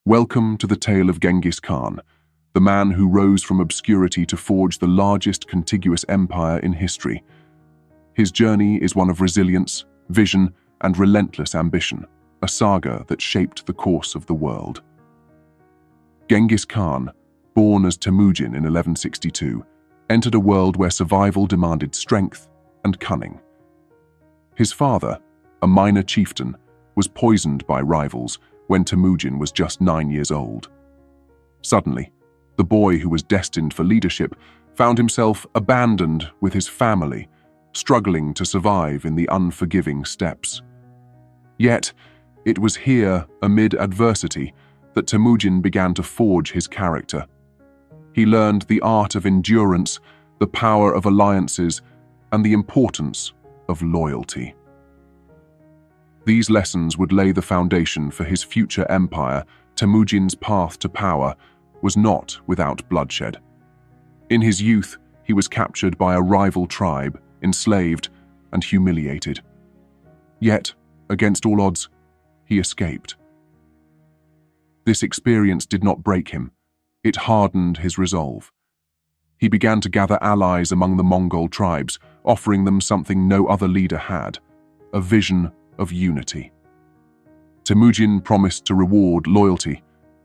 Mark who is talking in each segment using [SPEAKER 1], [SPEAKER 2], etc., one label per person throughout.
[SPEAKER 1] Welcome to the tale of Genghis Khan, the man who rose from obscurity to forge the largest contiguous empire in history. His journey is one of resilience, vision, and relentless ambition, a saga that shaped the course of the world. Genghis Khan, born as Temüjin in 1162, entered a world where survival demanded strength and cunning. His father, a minor chieftain, was poisoned by rivals when Temüjin was just 9 years old. Suddenly, the boy who was destined for leadership found himself abandoned with his family, struggling to survive in the unforgiving steppes. Yet, it was here, amid adversity, that Temüjin began to forge his character. He learned the art of endurance, the power of alliances, and the importance of loyalty. These lessons would lay the foundation for his future empire. Temüjin's path to power was not without bloodshed. In his youth, he was captured by a rival tribe, enslaved and humiliated. Yet, against all odds, he escaped. This experience did not break him. It hardened his resolve. He began to gather allies among the Mongol tribes, offering them something no other leader had: a vision of unity. Temüjin promised to reward loyalty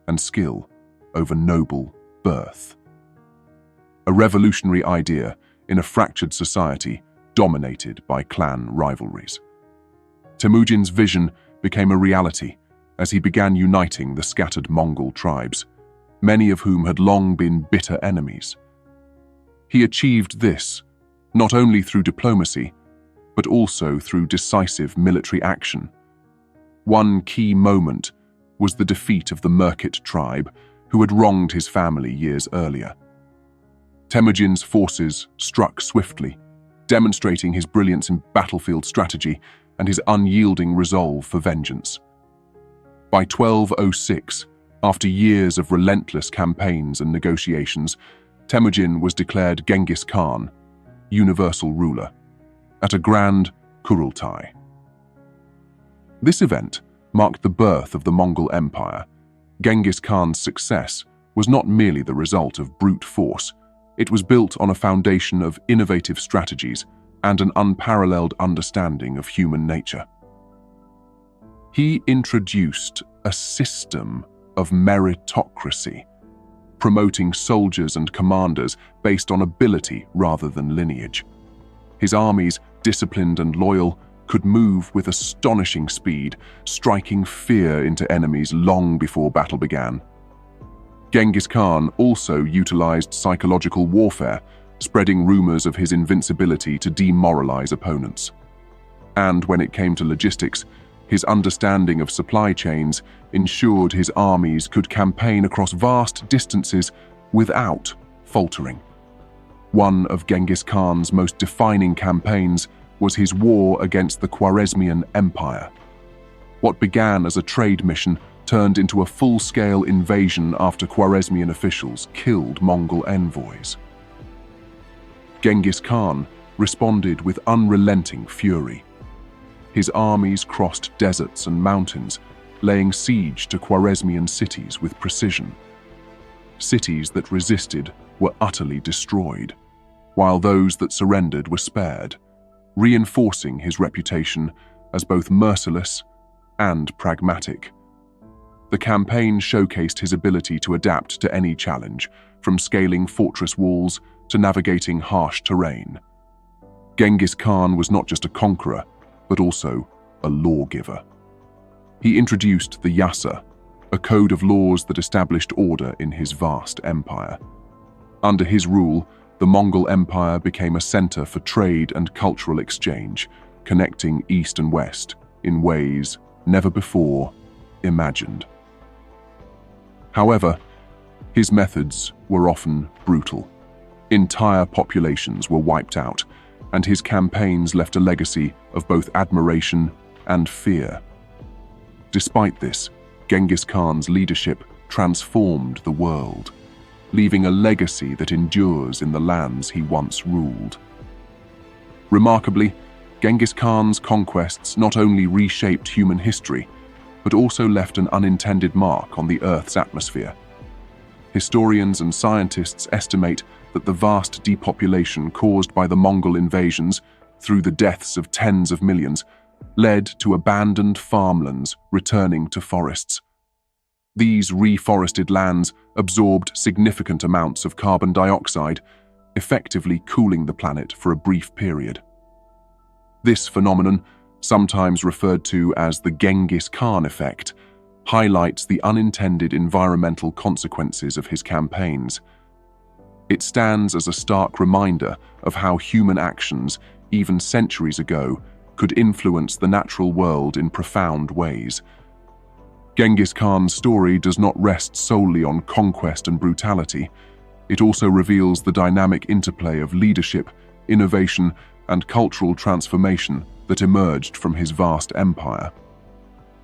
[SPEAKER 1] and skill over noble birth. A revolutionary idea in a fractured society dominated by clan rivalries. Temüjin's vision became a reality as he began uniting the scattered Mongol tribes, many of whom had long been bitter enemies. He achieved this not only through diplomacy, but also through decisive military action. One key moment was the defeat of the Merkit tribe, who had wronged his family years earlier. Temüjin's forces struck swiftly, demonstrating his brilliance in battlefield strategy and his unyielding resolve for vengeance. By 1206, after years of relentless campaigns and negotiations, Temüjin was declared Genghis Khan, universal ruler, at a grand Kurultai. This event marked the birth of the Mongol Empire. Genghis Khan's success was not merely the result of brute force. It was built on a foundation of innovative strategies and an unparalleled understanding of human nature. He introduced a system of meritocracy, promoting soldiers and commanders based on ability rather than lineage. His armies, disciplined and loyal, could move with astonishing speed, striking fear into enemies long before battle began. Genghis Khan also utilized psychological warfare, spreading rumors of his invincibility to demoralize opponents. And when it came to logistics, his understanding of supply chains ensured his armies could campaign across vast distances without faltering. One of Genghis Khan's most defining campaigns was his war against the Khwarezmian Empire. What began as a trade mission turned into a full-scale invasion after Khwarezmian officials killed Mongol envoys. Genghis Khan responded with unrelenting fury. His armies crossed deserts and mountains, laying siege to Khwarezmian cities with precision. Cities that resisted were utterly destroyed, while those that surrendered were spared, reinforcing his reputation as both merciless and pragmatic. The campaign showcased his ability to adapt to any challenge, from scaling fortress walls to navigating harsh terrain. Genghis Khan was not just a conqueror, but also a lawgiver. He introduced the Yasa, a code of laws that established order in his vast empire. Under his rule, the Mongol Empire became a center for trade and cultural exchange, connecting East and West in ways never before imagined. However, his methods were often brutal. Entire populations were wiped out, and his campaigns left a legacy of both admiration and fear. Despite this, Genghis Khan's leadership transformed the world, leaving a legacy that endures in the lands he once ruled. Remarkably, Genghis Khan's conquests not only reshaped human history, but also left an unintended mark on the Earth's atmosphere. Historians and scientists estimate that the vast depopulation caused by the Mongol invasions, through the deaths of tens of millions, led to abandoned farmlands returning to forests. These reforested lands absorbed significant amounts of carbon dioxide, effectively cooling the planet for a brief period. This phenomenon, sometimes referred to as the Genghis Khan Effect, highlights the unintended environmental consequences of his campaigns. It stands as a stark reminder of how human actions, even centuries ago, could influence the natural world in profound ways. Genghis Khan's story does not rest solely on conquest and brutality. It also reveals the dynamic interplay of leadership, innovation, and cultural transformation that emerged from his vast empire.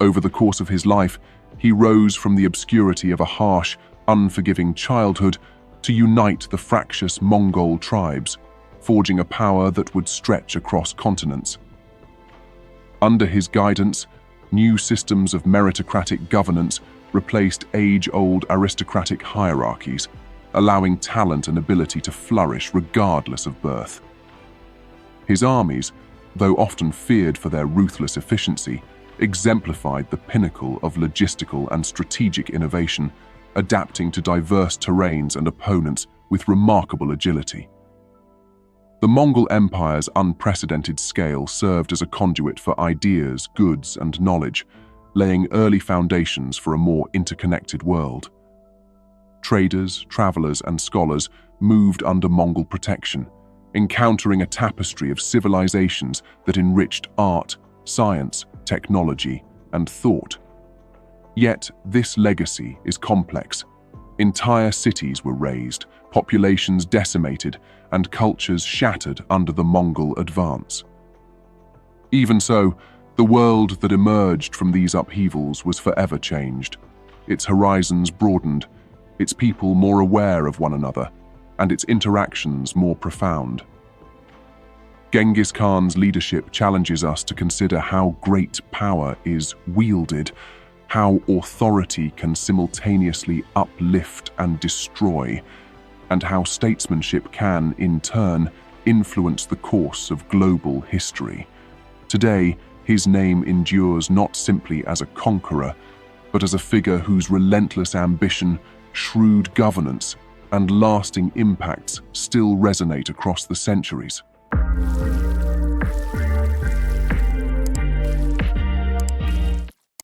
[SPEAKER 1] Over the course of his life, he rose from the obscurity of a harsh, unforgiving childhood to unite the fractious Mongol tribes, forging a power that would stretch across continents. Under his guidance, new systems of meritocratic governance replaced age-old aristocratic hierarchies, allowing talent and ability to flourish regardless of birth. His armies, though often feared for their ruthless efficiency, exemplified the pinnacle of logistical and strategic innovation, adapting to diverse terrains and opponents with remarkable agility. The Mongol Empire's unprecedented scale served as a conduit for ideas, goods, and knowledge, laying early foundations for a more interconnected world. Traders, travelers, and scholars moved under Mongol protection, encountering a tapestry of civilizations that enriched art, science, technology, and thought. Yet this legacy is complex. Entire cities were razed, populations decimated, and cultures shattered under the Mongol advance. Even so, the world that emerged from these upheavals was forever changed. Its horizons broadened, its people more aware of one another, and its interactions more profound. Genghis Khan's leadership challenges us to consider how great power is wielded, how authority can simultaneously uplift and destroy, and how statesmanship can, in turn, influence the course of global history. Today, his name endures not simply as a conqueror, but as a figure whose relentless ambition, shrewd governance, and lasting impacts still resonate across the centuries.